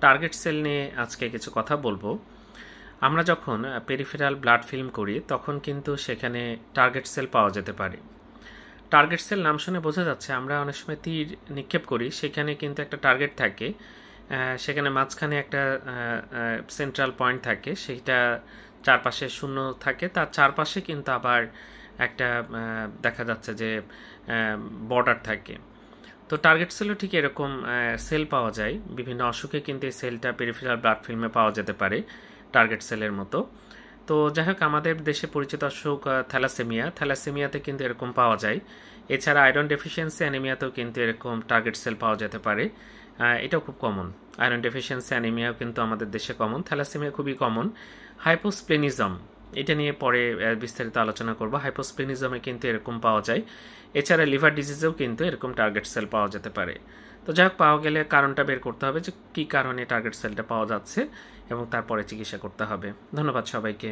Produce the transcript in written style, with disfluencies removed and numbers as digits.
Target sell নিয়ে আজকে কিছু কথা বলবো। আমরা যখন পেরিফেরাল ব্লাড ফিল্ম করি তখন কিন্তু সেখানে টার্গেট সেল পাওয়া যেতে পারে। টার্গেট সেল নাম শুনে বোঝা যাচ্ছে আমরা অনেক সময় তীর নিক্ষেপ করি, সেখানে কিন্তু একটা টার্গেট থাকে, সেখানে মাঝখানে একটা সেন্ট্রাল পয়েন্ট থাকে, সেইটা চারপাশে শূন্য থাকে, তার চারপাশে কিন্তু আবার একটা দেখা যাচ্ছে যে বর্ডার থাকে। তো টার্গেট সেলও ঠিক এরকম সেল পাওয়া যায় বিভিন্ন অসুখে, কিন্তু এই সেলটা পেরিফেরাল ব্লাড ফিল্মে পাওয়া যেতে পারে টার্গেট সেলের মতো। তো যাই হোক, আমাদের দেশে পরিচিত অসুখ থ্যালাসেমিয়াতে কিন্তু এরকম পাওয়া যায়। এছাড়া আয়রন ডেফিসিয়েন্সি অ্যানিমিয়াতেও কিন্তু এরকম টার্গেট সেল পাওয়া যেতে পারে। এটাও খুব কমন। আয়রন ডেফিসিয়েন্সি অ্যানিমিয়াও কিন্তু আমাদের দেশে কমন, থ্যালাসেমিয়া খুবই কমন। হাইপোস্প্লেনিজম, এটা নিয়ে পরে বিস্তারিত আলোচনা করব। হাইপোস্প্লেনিজমে কিন্তু এরকম পাওয়া যায়। এছাড়া লিভার ডিজিজেও কিন্তু এরকম টার্গেট সেল পাওয়া যেতে পারে। তো যাই হোক, পাওয়া গেলে কারণটা বের করতে হবে যে কী কারণে টার্গেট সেলটা পাওয়া যাচ্ছে এবং তারপরে চিকিৎসা করতে হবে। ধন্যবাদ সবাইকে।